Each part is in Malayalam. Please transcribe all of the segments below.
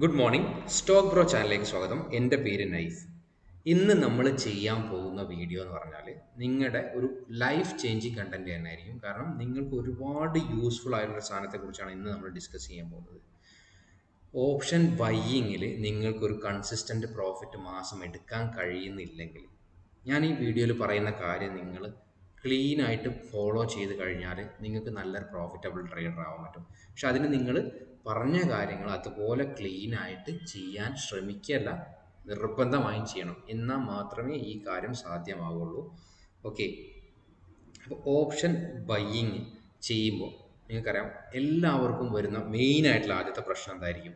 Good morning. സ്റ്റോക്ക് ബ്രോ ചാനലിലേക്ക് സ്വാഗതം. എൻ്റെ പേര് നൈഫ്. ഇന്ന് നമ്മൾ ചെയ്യാൻ പോകുന്ന വീഡിയോ എന്ന് പറഞ്ഞാൽ നിങ്ങളുടെ ഒരു ലൈഫ് ചേഞ്ചിങ് കണ്ടന്റ് തന്നെയായിരിക്കും. കാരണം നിങ്ങൾക്ക് ഒരുപാട് യൂസ്ഫുൾ ആയിട്ടുള്ള സാധനത്തെക്കുറിച്ചാണ് ഇന്ന് നമ്മൾ ഡിസ്കസ് ചെയ്യാൻ പോകുന്നത്. ഓപ്ഷൻ ബൈയിങ്ങിൽ നിങ്ങൾക്കൊരു കൺസിസ്റ്റൻ്റ് പ്രോഫിറ്റ് മാസം എടുക്കാൻ കഴിയുന്നില്ലെങ്കിൽ ഞാൻ ഈ വീഡിയോയിൽ പറയുന്ന കാര്യം നിങ്ങൾ ക്ലീൻ ആയിട്ട് ഫോളോ ചെയ്ത് കഴിഞ്ഞാൽ നിങ്ങൾക്ക് നല്ലൊരു പ്രോഫിറ്റബിൾ ട്രേഡർ ആവാൻ പറ്റും. പക്ഷെ അതിന് നിങ്ങൾ പറഞ്ഞ കാര്യങ്ങൾ അതുപോലെ ക്ലീൻ ആയിട്ട് ചെയ്യാൻ ശ്രമിക്കല്ല, നിർബന്ധമായും ചെയ്യണം. എന്നാൽ മാത്രമേ ഈ കാര്യം സാധ്യമാവുള്ളൂ. ഓക്കെ, അപ്പോൾ ഓപ്ഷൻ ബൈയിങ് ചെയ്യുമ്പോൾ നിങ്ങൾക്കറിയാം എല്ലാവർക്കും വരുന്ന മെയിനായിട്ടുള്ള ആദ്യത്തെ പ്രശ്നം എന്തായിരിക്കും?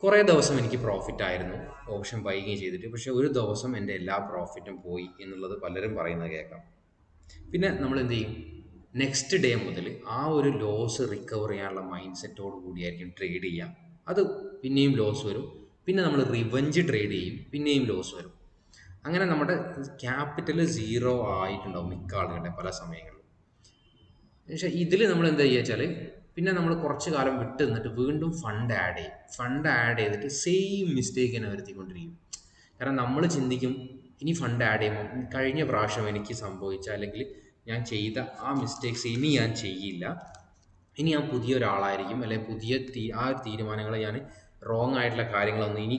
കുറേ ദിവസം എനിക്ക് പ്രോഫിറ്റ് ആയിരുന്നു ഓപ്ഷൻ ബൈയിങ് ചെയ്തിട്ട്, പക്ഷേ ഒരു ദിവസം എൻ്റെ എല്ലാ പ്രോഫിറ്റും പോയി എന്നുള്ളത് പലരും പറയുന്നത് കേൾക്കാം. പിന്നെ നമ്മൾ എന്ത് ചെയ്യും? നെക്സ്റ്റ് ഡേ മുതൽ ആ ഒരു ലോസ് റിക്കവർ ചെയ്യാനുള്ള മൈൻഡ് സെറ്റോട് കൂടിയായിരിക്കും ട്രേഡ് ചെയ്യുക. അത് പിന്നെയും ലോസ് വരും. പിന്നെ നമ്മൾ റിവഞ്ച് ട്രേഡ് ചെയ്യും, പിന്നെയും ലോസ് വരും. അങ്ങനെ നമ്മുടെ ക്യാപിറ്റൽ സീറോ ആയിട്ടുണ്ടാവും മിക്ക ആളുകളുടെ പല സമയങ്ങളിലും. പക്ഷേ ഇതിൽ നമ്മൾ എന്താ ചെയ്യുക വെച്ചാൽ പിന്നെ നമ്മൾ കുറച്ച് കാലം വിട്ട് നിന്നിട്ട് വീണ്ടും ഫണ്ട് ആഡ് ചെയ്യും. ഫണ്ട് ആഡ് ചെയ്തിട്ട് സെയിം മിസ്റ്റേക്ക് തന്നെ വരുത്തിക്കൊണ്ടിരിക്കും. കാരണം നമ്മൾ ചിന്തിക്കും ഇനി ഫണ്ട് ആഡ് ചെയ്യുമ്പോൾ കഴിഞ്ഞ പ്രാവശ്യം എനിക്ക് സംഭവിച്ച അല്ലെങ്കിൽ ഞാൻ ചെയ്ത ആ മിസ്റ്റേക്സ് ഇനി ഞാൻ ചെയ്യില്ല, ഇനി ഞാൻ പുതിയ ഒരാളായിരിക്കും, അല്ലെങ്കിൽ പുതിയ ആ തീരുമാനങ്ങൾ ഞാൻ റോങ് ആയിട്ടുള്ള കാര്യങ്ങളൊന്നും ഇനി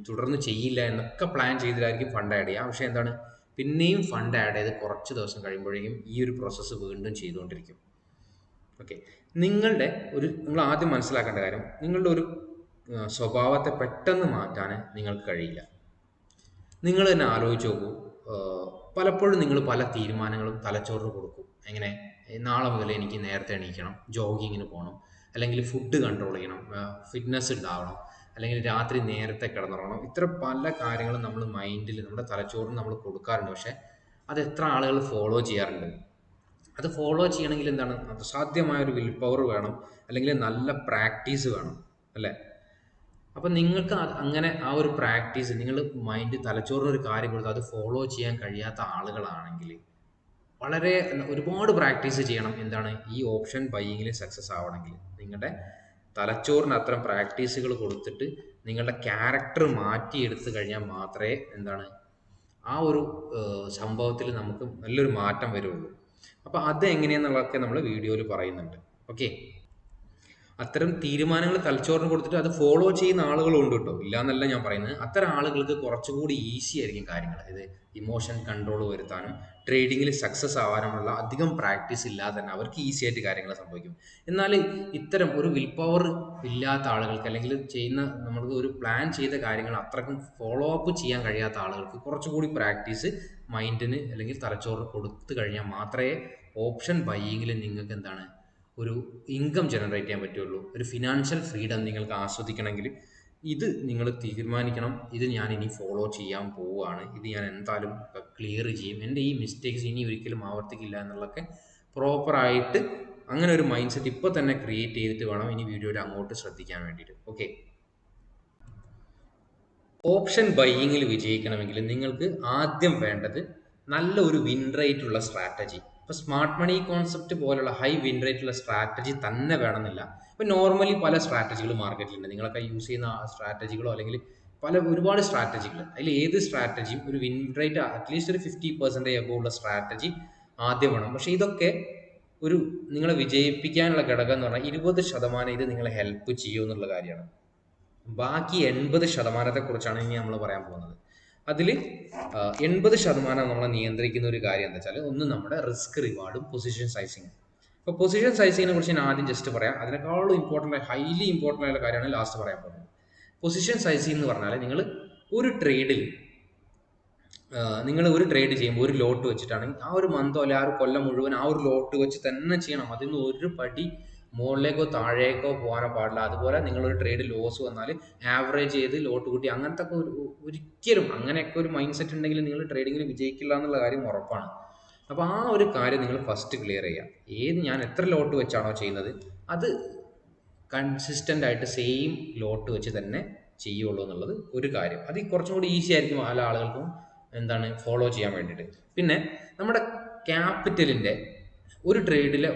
തുടർന്ന് ചെയ്യില്ല എന്നൊക്കെ പ്ലാൻ ചെയ്തിട്ടായിരിക്കും ഫണ്ട് ആഡ് ചെയ്യുക. പക്ഷേ എന്താണ്, പിന്നെയും ഫണ്ട് ആഡ് ചെയ്ത് കുറച്ച് ദിവസം കഴിയുമ്പോഴേക്കും ഈ ഒരു പ്രോസസ്സ് വീണ്ടും ചെയ്തുകൊണ്ടിരിക്കും. ഓക്കെ, നിങ്ങൾ ആദ്യം മനസ്സിലാക്കേണ്ട കാര്യം, നിങ്ങളുടെ ഒരു സ്വഭാവത്തെ പെട്ടെന്ന് മാറ്റാൻ നിങ്ങൾക്ക് കഴിയില്ല. നിങ്ങൾ തന്നെ ആലോചിച്ച് നോക്കൂ. പലപ്പോഴും നിങ്ങൾ പല തീരുമാനങ്ങളും തലച്ചോറിന് കൊടുക്കും. എങ്ങനെ? നാളെ മുതൽ എനിക്ക് നേരത്തെ എണീക്കണം, ജോഗിങ്ങിന് പോകണം, അല്ലെങ്കിൽ ഫുഡ് കൺട്രോൾ ചെയ്യണം, ഫിറ്റ്നസ് ഉണ്ടാവണം, അല്ലെങ്കിൽ രാത്രി നേരത്തെ കിടന്നുറങ്ങണം. ഇത്ര പല കാര്യങ്ങളും നമ്മൾ മൈൻഡിൽ, നമ്മുടെ തലച്ചോറിന് നമ്മൾ കൊടുക്കാറുണ്ട്. പക്ഷേ അത് എത്ര ആളുകൾ ഫോളോ ചെയ്യാറുണ്ട്? അത് ഫോളോ ചെയ്യണമെങ്കിൽ എന്താണ്? അസാധ്യമായ ഒരു വിൽ പവർ വേണം, അല്ലെങ്കിൽ നല്ല പ്രാക്ടീസ് വേണം, അല്ലേ? അപ്പം നിങ്ങൾക്ക് അങ്ങനെ ആ ഒരു പ്രാക്ടീസ്, നിങ്ങൾ മൈൻഡ് തലച്ചോറിന് ഒരു കാര്യം കൊടുത്ത് അത് ഫോളോ ചെയ്യാൻ കഴിയാത്ത ആളുകളാണെങ്കിൽ വളരെ ഒരുപാട് പ്രാക്ടീസ് ചെയ്യണം. എന്താണ്? ഈ ഓപ്ഷൻ ബൈയിങ്ങിൽ സക്സസ് ആവണമെങ്കിൽ നിങ്ങളുടെ തലച്ചോറിന് അത്തരം പ്രാക്ടീസുകൾ കൊടുത്തിട്ട് നിങ്ങളുടെ ക്യാരക്ടർ മാറ്റിയെടുത്ത് കഴിഞ്ഞാൽ മാത്രമേ എന്താണ് ആ ഒരു സംഭവത്തിൽ നമുക്ക് നല്ലൊരു മാറ്റം വരുള്ളൂ. അപ്പോൾ അത് എങ്ങനെയാണെന്നുള്ളതൊക്കെ നമ്മൾ വീഡിയോയിൽ പറയുന്നുണ്ട്. ഓക്കെ, അത്തരം തീരുമാനങ്ങൾ തലച്ചോറിന് കൊടുത്തിട്ട് അത് ഫോളോ ചെയ്യുന്ന ആളുകളുണ്ട് കേട്ടോ, ഇല്ല എന്നല്ല ഞാൻ പറയുന്നത്. അത്തരം ആളുകൾക്ക് കുറച്ചുകൂടി ഈസി ആയിരിക്കും കാര്യങ്ങൾ. ഇത് ഇമോഷൻ കൺട്രോൾ വരുത്താനും ട്രേഡിങ്ങിൽ സക്സസ് ആവാനുമുള്ള അധികം പ്രാക്ടീസ് ഇല്ലാതെ തന്നെ അവർക്ക് ഈസി ആയിട്ട് കാര്യങ്ങൾ സംഭവിക്കും. എന്നാൽ ഇത്തരം ഒരു വിൽ പവർ ഇല്ലാത്ത ആളുകൾക്ക്, അല്ലെങ്കിൽ നമ്മൾക്ക് ഒരു പ്ലാൻ ചെയ്ത കാര്യങ്ങൾ അത്രക്കും ഫോളോ അപ്പ് ചെയ്യാൻ കഴിയാത്ത ആളുകൾക്ക് കുറച്ചുകൂടി പ്രാക്ടീസ് മൈൻഡിന് അല്ലെങ്കിൽ തലച്ചോറിന് കൊടുത്തു കഴിഞ്ഞാൽ മാത്രമേ ഓപ്ഷൻ ബൈയിങ്ങിൽ നിങ്ങൾക്ക് എന്താണ് ഒരു ഇൻകം ജനറേറ്റ് ചെയ്യാൻ പറ്റുള്ളൂ. ഒരു ഫിനാൻഷ്യൽ ഫ്രീഡം നിങ്ങൾക്ക് ആസ്വദിക്കണമെങ്കിൽ ഇത് നിങ്ങൾ തീരുമാനിക്കണം. ഇത് ഞാൻ ഇനി ഫോളോ ചെയ്യാൻ പോവുകയാണ്, ഇത് ഞാൻ എന്തായാലും ക്ലിയർ ചെയ്യും, എൻ്റെ ഈ മിസ്റ്റേക്സ് ഇനി ഒരിക്കലും ആവർത്തിക്കില്ല എന്നുള്ളതൊക്കെ പ്രോപ്പറായിട്ട് അങ്ങനെ ഒരു മൈൻഡ് സെറ്റ് ഇപ്പോൾ തന്നെ ക്രിയേറ്റ് ചെയ്തിട്ട് വേണം ഇനി വീഡിയോയിൽ അങ്ങോട്ട് ശ്രദ്ധിക്കാൻ വേണ്ടിയിട്ട്. ഓക്കെ, ഓപ്ഷൻ ബൈയിങ്ങിൽ വിജയിക്കണമെങ്കിൽ നിങ്ങൾക്ക് ആദ്യം വേണ്ടത് നല്ല ഒരു വിൻ റേറ്റ് ഉള്ള സ്ട്രാറ്റജി. ഇപ്പോൾ സ്മാർട്ട് മണി കോൺസെപ്റ്റ് പോലുള്ള ഹൈ വിൻ റേറ്റ് ഉള്ള സ്ട്രാറ്റജി തന്നെ വേണമെന്നില്ല. ഇപ്പോൾ നോർമലി പല സ്ട്രാറ്റജികൾ മാർക്കറ്റിലുണ്ട്. നിങ്ങളൊക്കെ യൂസ് ചെയ്യുന്ന സ്ട്രാറ്റജികളോ അല്ലെങ്കിൽ ഒരുപാട് സ്ട്രാറ്റജികൾ, അതിൽ ഏത് സ്ട്രാറ്റജിയും ഒരു വിൻ റേറ്റ് അറ്റ്ലീസ്റ്റ് ഒരു 50% എബോവ് ഉള്ള സ്ട്രാറ്റജി ആദ്യം വേണം. പക്ഷേ ഇതൊക്കെ നിങ്ങളെ വിജയിപ്പിക്കാനുള്ള ഘടകം എന്ന് പറഞ്ഞാൽ 20% ഇത് നിങ്ങളെ ഹെൽപ്പ് ചെയ്യുമെന്നുള്ള കാര്യമാണ്. ബാക്കി 80% കുറിച്ചാണ് ഇനി നമ്മൾ പറയാൻ പോകുന്നത്. അതിൽ 80% നമ്മളെ നിയന്ത്രിക്കുന്ന ഒരു കാര്യം എന്താ വെച്ചാൽ, ഒന്ന് നമ്മുടെ റിസ്ക് റിവാർഡും പൊസിഷൻ സൈസിങ്. ഇപ്പോൾ പൊസിഷൻ സൈസിങ്ങിനെ കുറിച്ച് ഞാൻ ആദ്യം ജസ്റ്റ് പറയാം. അതിനേക്കാളും ഹൈലി ഇമ്പോർട്ടൻ്റ് ആയ കാര്യമാണ് ലാസ്റ്റ് പറയാൻ പോകുന്നത്. പൊസിഷൻ സൈസിങ് എന്ന് പറഞ്ഞാൽ ഒരു ട്രേഡിൽ നിങ്ങൾ ഒരു ട്രേഡ് ചെയ്യുമ്പോൾ ഒരു ലോട്ട് വെച്ചിട്ടാണെങ്കിൽ ആ ഒരു മന്തോ അല്ലെ ആ ഒരു കൊല്ലം മുഴുവൻ ആ ഒരു ലോട്ട് വെച്ച് തന്നെ ചെയ്യണം. അതിൽ നിന്ന് ഒരു പടി മുകളിലേക്കോ താഴേക്കോ പോകാനോ പാടില്ല. അതുപോലെ നിങ്ങളൊരു ട്രേഡ് ലോസ് വന്നാൽ ആവറേജ് ചെയ്ത് ലോട്ട് കൂട്ടി അങ്ങനത്തെ ഒക്കെ ഒരിക്കലും അങ്ങനെയൊക്കെ ഒരു മൈൻഡ് സെറ്റ് ഉണ്ടെങ്കിൽ നിങ്ങൾ ട്രേഡിങ്ങിൽ വിജയിക്കില്ല എന്നുള്ള കാര്യം ഉറപ്പാണ്. അപ്പോൾ ആ ഒരു കാര്യം നിങ്ങൾ ഫസ്റ്റ് ക്ലിയർ ചെയ്യുക. ഞാൻ എത്ര ലോട്ട് വെച്ചാണോ ചെയ്യുന്നത് അത് കൺസിസ്റ്റൻ്റ് ആയിട്ട് സെയിം ലോട്ട് വെച്ച് തന്നെ ചെയ്യുള്ളൂ എന്നുള്ളത് ഒരു കാര്യം. അത് കുറച്ചും കൂടി ഈസി ആയിരിക്കും പല ആളുകൾക്കും ഫോളോ ചെയ്യാൻ വേണ്ടിയിട്ട്. പിന്നെ നമ്മുടെ ക്യാപിറ്റലിൻ്റെ ഒരു ട്രേഡിലെ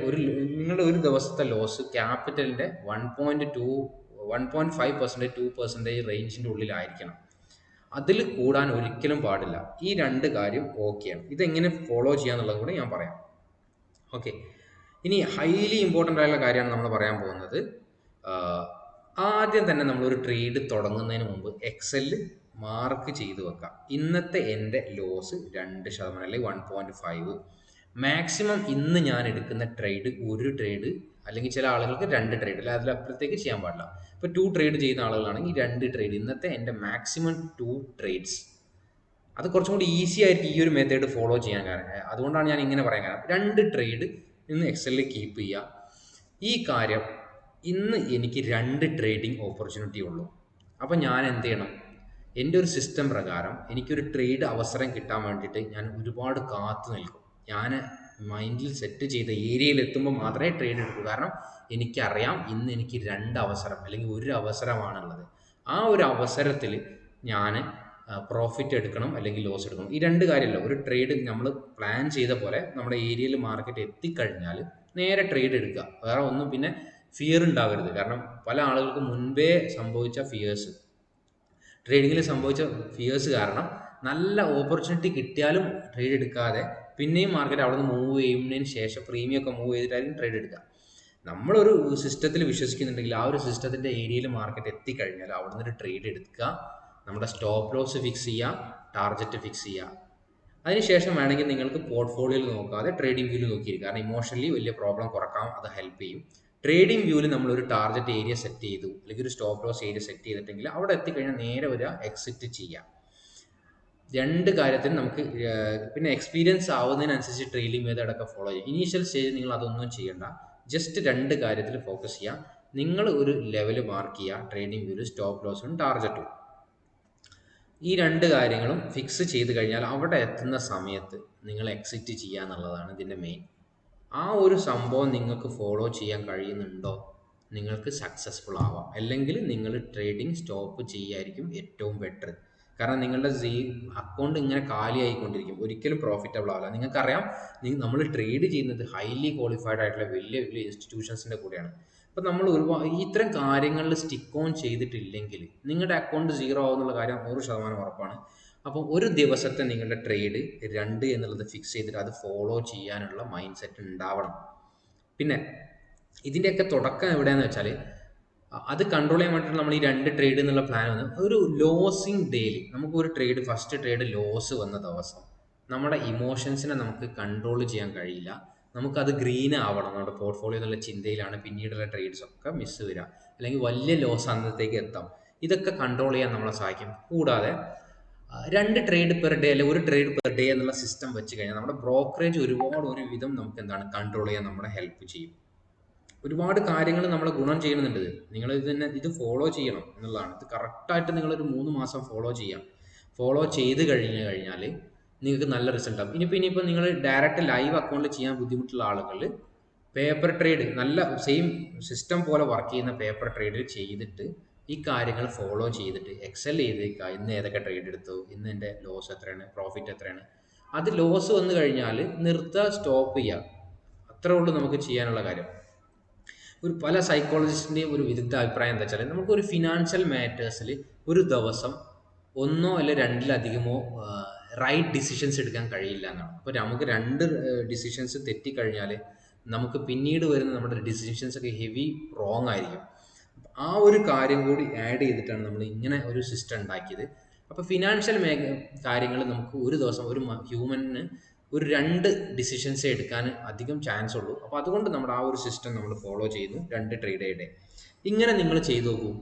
നിങ്ങളുടെ ഒരു ദിവസത്തെ ലോസ് ക്യാപിറ്റലിൻ്റെ 1.2 1.5% 2% റേഞ്ചിൻ്റെ ഉള്ളിലായിരിക്കണം. അതിൽ കൂടാൻ ഒരിക്കലും പാടില്ല. ഈ രണ്ട് കാര്യം ഓക്കെയാണ്. ഇതെങ്ങനെ ഫോളോ ചെയ്യാന്നുള്ളത് കൂടെ ഞാൻ പറയാം. ഓക്കെ, ഇനി ഹൈലി ഇമ്പോർട്ടൻ്റ് ആയിട്ടുള്ള കാര്യമാണ് നമ്മൾ പറയാൻ പോകുന്നത്. ആദ്യം തന്നെ നമ്മളൊരു ട്രേഡ് തുടങ്ങുന്നതിന് മുമ്പ് എക്സലിൽ മാർക്ക് ചെയ്ത് വെക്കാം. ഇന്നത്തെ എൻ്റെ ലോസ് 2% അല്ലെങ്കിൽ 1.5. മാക്സിമം ഇന്ന് ഞാൻ എടുക്കുന്ന ട്രേഡ് ഒരു ട്രേഡ്, അല്ലെങ്കിൽ ചില ആളുകൾക്ക് 2 ട്രേഡ്, അല്ല അതിലപ്പുറത്തേക്ക് ചെയ്യാൻ പാടില്ല. ഇപ്പോൾ 2 ട്രേഡ് ചെയ്യുന്ന ആളുകളാണെങ്കിൽ 2 ട്രേഡ്. ഇന്നത്തെ എൻ്റെ മാക്സിമം 2 ട്രേഡ്സ്. അത് കുറച്ചും കൂടി ഈസി ആയിരിക്കും ഈ ഒരു മെത്തേഡ് ഫോളോ ചെയ്യാൻ. കാരണം അതുകൊണ്ടാണ് ഞാൻ ഇങ്ങനെ പറയാൻ കാരണം. 2 ട്രേഡ് ഇന്ന് എക്സലിൽ കീപ്പ് ചെയ്യുക. ഈ കാര്യം, ഇന്ന് എനിക്ക് 2 ട്രേഡിംഗ് ഓപ്പർച്യൂണിറ്റി ഉള്ളൂ. അപ്പോൾ ഞാൻ എന്ത് ചെയ്യണം? എൻ്റെ ഒരു സിസ്റ്റം പ്രകാരം എനിക്കൊരു ട്രേഡ് അവസരം കിട്ടാൻ വേണ്ടിയിട്ട് ഞാൻ ഒരുപാട് കാത്തു നിൽക്കും. ഞാൻ മൈൻഡിൽ സെറ്റ് ചെയ്ത ഏരിയയിൽ എത്തുമ്പോൾ മാത്രമേ ട്രേഡ് എടുക്കൂ. കാരണം എനിക്കറിയാം ഇന്ന് എനിക്ക് 2 അവസരം അല്ലെങ്കിൽ ഒരു അവസരമാണുള്ളത്. ആ ഒരു അവസരത്തിൽ ഞാൻ പ്രോഫിറ്റ് എടുക്കണം അല്ലെങ്കിൽ ലോസ് എടുക്കണം. ഈ 2 കാര്യമല്ല. ഒരു ട്രേഡ് നമ്മൾ പ്ലാൻ ചെയ്ത പോലെ നമ്മുടെ ഏരിയയിൽ മാർക്കറ്റ് എത്തിക്കഴിഞ്ഞാൽ നേരെ ട്രേഡ് എടുക്കുക. വേറെ ഒന്നും പിന്നെ ഫിയർ ഉണ്ടാവരുത്. കാരണം പല ആളുകൾക്ക് മുൻപേ സംഭവിച്ച ഫിയേഴ്സ്, ട്രേഡിങ്ങിൽ സംഭവിച്ച ഫിയേഴ്സ് കാരണം നല്ല ഓപ്പർച്യൂണിറ്റി കിട്ടിയാലും ട്രേഡ് എടുക്കാതെ പിന്നെയും മാർക്കറ്റ് അവിടെ നിന്ന് മൂവ് ചെയ്യുന്നതിന് ശേഷം പ്രീമിയം ഒക്കെ മൂവ് ചെയ്തിട്ടായിരിക്കും ട്രേഡ് എടുക്കുക. നമ്മളൊരു സിസ്റ്റത്തിൽ വിശ്വസിക്കുന്നുണ്ടെങ്കിൽ ആ ഒരു സിസ്റ്റത്തിൻ്റെ ഏരിയയിൽ മാർക്കറ്റ് എത്തിക്കഴിഞ്ഞാൽ അവിടെ നിന്നൊരു ട്രേഡ് എടുക്കുക. നമ്മുടെ സ്റ്റോപ്പ് ലോസ് ഫിക്സ് ചെയ്യുക, ടാർഗറ്റ് ഫിക്സ് ചെയ്യുക. അതിനുശേഷം വേണമെങ്കിൽ നിങ്ങൾക്ക് പോർട്ട്ഫോളിയോയിൽ നോക്കാതെ ട്രേഡിംഗ് വ്യൂവിൽ നോക്കിയിരിക്കും. കാരണം ഇമോഷണലി വലിയ പ്രോബ്ലം കുറക്കാം, അത് ഹെൽപ്പ് ചെയ്യും. ട്രേഡിംഗ് വ്യൂവിൽ നമ്മളൊരു ടാർഗറ്റ് ഏരിയ സെറ്റ് ചെയ്തു, അല്ലെങ്കിൽ ഒരു സ്റ്റോപ്പ് ലോസ് ഏരിയ സെറ്റ് ചെയ്തിട്ടെങ്കിൽ അവിടെ എത്തിക്കഴിഞ്ഞാൽ നേരെ വരിക, എക്സിറ്റ് ചെയ്യാം. 2 കാര്യത്തിന് നമുക്ക് പിന്നെ എക്സ്പീരിയൻസ് ആവുന്നതിനനുസരിച്ച് ട്രേഡിംഗ് മെത്തേഡൊക്കെ ഫോളോ ചെയ്യും. ഇനീഷ്യൽ സ്റ്റേജിൽ നിങ്ങൾ അതൊന്നും ചെയ്യേണ്ട. ജസ്റ്റ് 2 കാര്യത്തിൽ ഫോക്കസ് ചെയ്യുക. നിങ്ങൾ ഒരു ലെവൽ മാർക്ക് ചെയ്യുക ട്രേഡിംഗ് വ്യൂവിൽ, സ്റ്റോപ്പ് ലോസും ടാർഗറ്റും. ഈ 2 കാര്യങ്ങളും ഫിക്സ് ചെയ്ത് കഴിഞ്ഞാൽ അവിടെ എത്തുന്ന സമയത്ത് നിങ്ങൾ എക്സിറ്റ് ചെയ്യുക എന്നുള്ളതാണ് ഇതിൻ്റെ മെയിൻ. ആ ഒരു സംഭവം നിങ്ങൾക്ക് ഫോളോ ചെയ്യാൻ കഴിയുന്നുണ്ടോ, നിങ്ങൾക്ക് സക്സസ്ഫുൾ ആവാം. അല്ലെങ്കിൽ നിങ്ങൾ ട്രേഡിംഗ് സ്റ്റോപ്പ് ചെയ്യായിരിക്കും ഏറ്റവും ബെറ്റർ. കാരണം നിങ്ങളുടെ അക്കൗണ്ട് ഇങ്ങനെ കാലിയായിക്കൊണ്ടിരിക്കും, ഒരിക്കലും പ്രോഫിറ്റബിൾ ആവില്ല. നിങ്ങൾക്കറിയാം, നമ്മൾ ട്രേഡ് ചെയ്യുന്നത് ഹൈലി ക്വാളിഫൈഡ് ആയിട്ടുള്ള വലിയ വലിയ ഇൻസ്റ്റിറ്റ്യൂഷൻസിൻ്റെ കൂടെയാണ്. അപ്പോൾ നമ്മൾ ഒരുപാട് ഇത്തരം കാര്യങ്ങളിൽ സ്റ്റിക്ക് ഓൺ ചെയ്തിട്ടില്ലെങ്കിൽ നിങ്ങളുടെ അക്കൗണ്ട് 0 ആവുന്നുള്ള കാര്യം 100% ഉറപ്പാണ്. അപ്പോൾ ഒരു ദിവസത്തെ നിങ്ങളുടെ ട്രേഡ് 2 എന്നുള്ളത് ഫിക്സ് ചെയ്തിട്ട് അത് ഫോളോ ചെയ്യാനുള്ള മൈൻഡ് സെറ്റ് ഉണ്ടാവണം. പിന്നെ ഇതിൻ്റെയൊക്കെ തുടക്കം എവിടെയാണെന്ന് വെച്ചാൽ, അത് കൺട്രോൾ ചെയ്യാൻ വേണ്ടിയിട്ട് നമ്മൾ ഈ 2 ട്രേഡ് എന്നുള്ള പ്ലാൻ വന്ന് ഒരു ലോസിങ് ഡേയിൽ, നമുക്കൊരു ട്രേഡ് ഫസ്റ്റ് ട്രേഡ് ലോസ് വന്ന ദിവസം നമ്മുടെ ഇമോഷൻസിനെ നമുക്ക് കൺട്രോൾ ചെയ്യാൻ കഴിയില്ല. നമുക്കത് ഗ്രീൻ ആവണം. നമ്മുടെ പോർട്ട്ഫോളിയോ എന്നുള്ള ചിന്തയിലാണ് പിന്നീടുള്ള ട്രേഡ്സ് ഒക്കെ മിസ് വരിക, അല്ലെങ്കിൽ വലിയ ലോസ് അന്നത്തേക്ക് എത്താം. ഇതൊക്കെ കൺട്രോൾ ചെയ്യാൻ നമ്മളെ സഹായിക്കും. കൂടാതെ 2 ട്രേഡ് പെർ ഡേ അല്ലെങ്കിൽ ഒരു ട്രേഡ് പെർ ഡേ എന്നുള്ള സിസ്റ്റം വെച്ച് കഴിഞ്ഞാൽ നമ്മുടെ ബ്രോക്കറേജ് ഒരു വിധം നമുക്ക് എന്താണ് കൺട്രോൾ ചെയ്യാൻ നമ്മളെ ഹെൽപ്പ് ചെയ്യും. ഒരുപാട് കാര്യങ്ങൾ നമ്മളെ ഗുണം ചെയ്യുന്നുണ്ട്. നിങ്ങൾ ഇത് ഫോളോ ചെയ്യണം എന്നുള്ളതാണ്. ഇത് കറക്റ്റായിട്ട് നിങ്ങളൊരു 3 മാസം ഫോളോ ചെയ്യാം. ഫോളോ ചെയ്ത് കഴിഞ്ഞാൽ നിങ്ങൾക്ക് നല്ല റിസൾട്ട് ആവും. ഇനിയിപ്പോൾ നിങ്ങൾ ഡയറക്റ്റ് ലൈവ് അക്കൗണ്ടിൽ ചെയ്യാൻ ബുദ്ധിമുട്ടുള്ള ആളുകൾ പേപ്പർ ട്രേഡ്, നല്ല സെയിം സിസ്റ്റം പോലെ വർക്ക് ചെയ്യുന്ന പേപ്പർ ട്രേഡ് ചെയ്തിട്ട് ഈ കാര്യങ്ങൾ ഫോളോ ചെയ്തിട്ട് എക്സൽ ചെയ്തേക്കുക. ഇന്ന് ഏതൊക്കെ ട്രേഡ് എടുത്തു, ഇന്ന് എൻ്റെ ലോസ് എത്രയാണ്, പ്രോഫിറ്റ് എത്രയാണ്. അത് ലോസ് വന്നു കഴിഞ്ഞാൽ നിർത്തുക, സ്റ്റോപ്പ് ചെയ്യുക. അത്രേ ഉള്ളൂ നമുക്ക് ചെയ്യാനുള്ള കാര്യം. പല സൈക്കോളജിസ്റ്റിൻ്റെയും ഒരു വിരുദ്ധ അഭിപ്രായം എന്താ വെച്ചാൽ, നമുക്കൊരു ഫിനാൻഷ്യൽ മാറ്റേഴ്സിൽ ഒരു ദിവസം 1 അല്ലെങ്കിൽ 2-ലധികമോ റൈറ്റ് ഡിസിഷൻസ് എടുക്കാൻ കഴിയില്ല എന്നാണ്. അപ്പോൾ നമുക്ക് 2 ഡിസിഷൻസ് തെറ്റിക്കഴിഞ്ഞാൽ നമുക്ക് പിന്നീട് വരുന്ന നമ്മുടെ ഡിസിഷൻസ് ഒക്കെ ഹെവി റോങ് ആയിരിക്കും. ആ ഒരു കാര്യം കൂടി ആഡ് ചെയ്തിട്ടാണ് നമ്മൾ ഇങ്ങനെ ഒരു സിസ്റ്റം ഉണ്ടാക്കിയത്. അപ്പോൾ ഫിനാൻഷ്യൽ കാര്യങ്ങൾ നമുക്ക് ഒരു ദിവസം ഒരു ഹ്യൂമന് ഒരു 2 ഡിസിഷൻസേ എടുക്കാൻ അധികം ചാൻസ് ഉള്ളൂ. അപ്പോൾ അതുകൊണ്ട് നമ്മുടെ ആ ഒരു സിസ്റ്റം നമ്മൾ ഫോളോ ചെയ്യുന്നു, 2 ട്രേഡ്. ഇങ്ങനെ നിങ്ങൾ ചെയ്തു നോക്കൂ.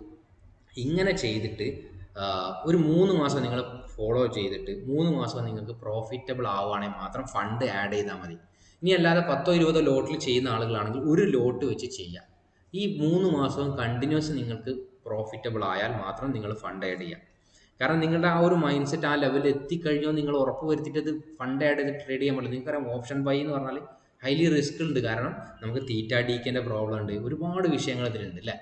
ഇങ്ങനെ ചെയ്തിട്ട് ഒരു 3 മാസം നിങ്ങൾ ഫോളോ ചെയ്തിട്ട് 3 മാസം നിങ്ങൾക്ക് പ്രോഫിറ്റബിൾ ആവുകയാണെങ്കിൽ മാത്രം ഫണ്ട് ആഡ് ചെയ്താൽ മതി. ഇനി അല്ലാതെ 10-20 ലോട്ടിൽ ചെയ്യുന്ന ആളുകളാണെങ്കിൽ ഒരു ലോട്ട് വെച്ച് ചെയ്യാം. ഈ 3 മാസവും കണ്ടിന്യൂസ് നിങ്ങൾക്ക് പ്രോഫിറ്റബിൾ ആയാൽ മാത്രം നിങ്ങൾ ഫണ്ട് ആഡ് ചെയ്യാം. കാരണം നിങ്ങളുടെ ആ ഒരു മൈൻഡ് സെറ്റ് ആ ലെവലിൽ എത്തിക്കഴിഞ്ഞോ നിങ്ങൾ ഉറപ്പ് വരുത്തിയിട്ട് അത് ഫണ്ട് ആഡ് ചെയ്ത് ട്രേഡ് ചെയ്യാൻ പറ്റില്ല. നിങ്ങൾക്കറിയാം, ഓപ്ഷൻ ബൈ എന്ന് പറഞ്ഞാൽ ഹൈലി റിസ്ക് ഉണ്ട്. കാരണം നമുക്ക് തീറ്റ ഡീക്കേൻ്റെ പ്രോബ്ലം ഉണ്ട്, ഒരുപാട് വിഷയങ്ങൾ ഇതിലുണ്ട് അല്ലേ.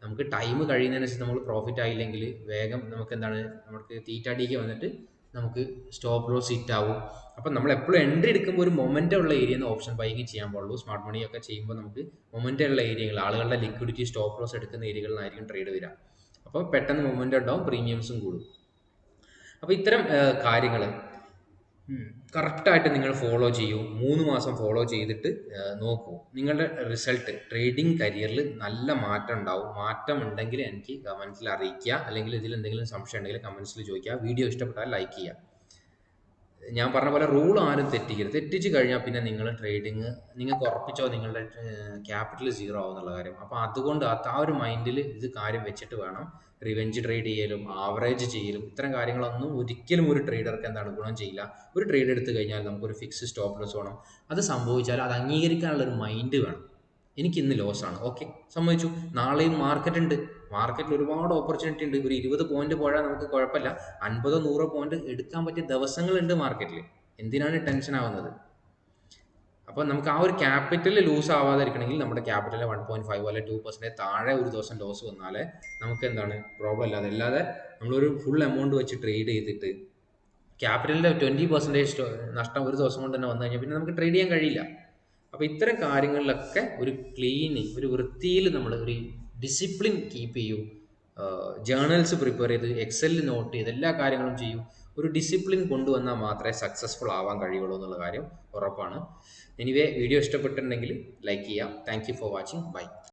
നമുക്ക് ടൈം കഴിയുന്നതിനനുസരിച്ച് നമ്മൾ പ്രോഫിറ്റ് ആയില്ലെങ്കിൽ വേഗം നമുക്ക് എന്താണ്, നമുക്ക് തീറ്റ ഡീക്ക് വന്നിട്ട് നമുക്ക് സ്റ്റോപ്പ് ലോസ് ഹിറ്റ് ആവും. അപ്പം നമ്മൾ എപ്പോഴും എൻട്രി എടുക്കുമ്പോൾ ഒരു മൊമെൻ്റ് ഉള്ള ഏരിയയിൽ നിന്ന് ഓപ്ഷൻ ബൈങ് ചെയ്യാൻ പാടുള്ളൂ. സ്മാർട്ട് മണിയൊക്കെ ചെയ്യുമ്പോൾ നമുക്ക് മൊമെൻ്റ് ഉള്ള ഏരിയകൾ, ആളുകളുടെ ലിക്വിഡിറ്റി സ്റ്റോപ്പ് ലോസ് എടുക്കുന്ന ഏരിയകളിലായിരിക്കും ട്രേഡ് വരിക. അപ്പോൾ പെട്ടെന്ന് മൊമെൻ്റ് ഉണ്ടാവും, പ്രീമിയംസും കൂടും. അപ്പോൾ ഇത്തരം കാര്യങ്ങൾ കറക്റ്റായിട്ട് നിങ്ങൾ ഫോളോ ചെയ്യൂ. 3 മാസം ഫോളോ ചെയ്തിട്ട് നോക്കൂ. നിങ്ങളുടെ റിസൾട്ട് ട്രേഡിംഗ് കരിയറിൽ നല്ല മാറ്റം ഉണ്ടാവും. മാറ്റം ഉണ്ടെങ്കിൽ എനിക്ക് കമൻസിൽ അറിയിക്കുക, അല്ലെങ്കിൽ ഇതിൽ എന്തെങ്കിലും സംശയം ഉണ്ടെങ്കിൽ കമൻസിൽ ചോദിക്കുക. വീഡിയോ ഇഷ്ടപ്പെട്ടാൽ ലൈക്ക് ചെയ്യുക. ഞാൻ പറഞ്ഞ പോലെ റൂൾ ആരും തെറ്റിക്കരുത്. തെറ്റിച്ച് കഴിഞ്ഞാൽ പിന്നെ നിങ്ങൾ ട്രേഡിങ് നിങ്ങൾക്ക് ഉറപ്പിച്ചോ നിങ്ങളുടെ ക്യാപിറ്റൽ സീറോ ആവും എന്നുള്ള കാര്യം. അപ്പോൾ അതുകൊണ്ട് ആ ഒരു മൈൻഡിൽ ഇത് കാര്യം വെച്ചിട്ട് വേണം റിവെഞ്ച് ട്രേഡ് ചെയ്യലും ആവറേജ് ചെയ്യലും ഇത്തരം കാര്യങ്ങളൊന്നും ഒരിക്കലും ഒരു ട്രേഡർക്ക് എന്താണ് ഗുണം ചെയ്യില്ല. ഒരു ട്രേഡ് എടുത്തു കഴിഞ്ഞാൽ നമുക്കൊരു ഫിക്സ് സ്റ്റോപ്പ് ലോസ് വേണം. അത് സംഭവിച്ചാൽ അത് അംഗീകരിക്കാനുള്ള ഒരു മൈൻഡ് വേണം. എനിക്ക് ഇന്ന് ലോസാണ്, ഓക്കെ, സമ്മതിച്ചു. നാളെയും മാർക്കറ്റ് ഉണ്ട്, മാർക്കറ്റിൽ ഒരുപാട് ഓപ്പർച്യൂണിറ്റി ഉണ്ട്. ഒരു 20 പോയിന്റ് പോയാൽ നമുക്ക് കുഴപ്പമില്ല. 50-100 പോയിന്റ് എടുക്കാൻ പറ്റിയ ദിവസങ്ങളുണ്ട് മാർക്കറ്റിൽ. എന്തിനാണ് ടെൻഷൻ ആവുന്നത്? അപ്പോൾ നമുക്ക് ആ ഒരു ക്യാപിറ്റൽ ലൂസ് ആവാതിരിക്കണമെങ്കിൽ നമ്മുടെ ക്യാപിറ്റൽ 1.5 അല്ലെ 2% താഴെ ഒരു ദിവസം ലോസ് വന്നാലേ നമുക്ക് എന്താണ് പ്രോബ്ലം ഇല്ലാതെ. അല്ലാതെ നമ്മളൊരു ഫുൾ എമൗണ്ട് വെച്ച് ട്രേഡ് ചെയ്തിട്ട് ക്യാപിറ്റലിൻ്റെ 20% നഷ്ടം ഒരു ദിവസം കൊണ്ട് തന്നെ വന്നു കഴിഞ്ഞാൽ പിന്നെ നമുക്ക് ട്രേഡ് ചെയ്യാൻ കഴിയില്ല. അപ്പോൾ ഇത്തരം കാര്യങ്ങളിലൊക്കെ ഒരു ഒരു വൃത്തിയിൽ നമ്മൾ ഒരു ഡിസിപ്ലിൻ കീപ്പ് ചെയ്യൂ. ജേർണൽസ് പ്രിപ്പയർ ചെയ്ത് എക്സലിൽ നോട്ട് ചെയ്ത് എല്ലാ കാര്യങ്ങളും ചെയ്യൂ. ഒരു ഡിസിപ്ലിൻ കൊണ്ടുവന്നാൽ മാത്രമേ സക്സസ്ഫുൾ ആവാൻ കഴിയുള്ളൂ എന്നുള്ള കാര്യം ഉറപ്പാണ്. എനിവേ, വീഡിയോ ഇഷ്ടപ്പെട്ടിട്ടുണ്ടെങ്കിൽ ലൈക്ക് ചെയ്യാം. Thank you for watching. By.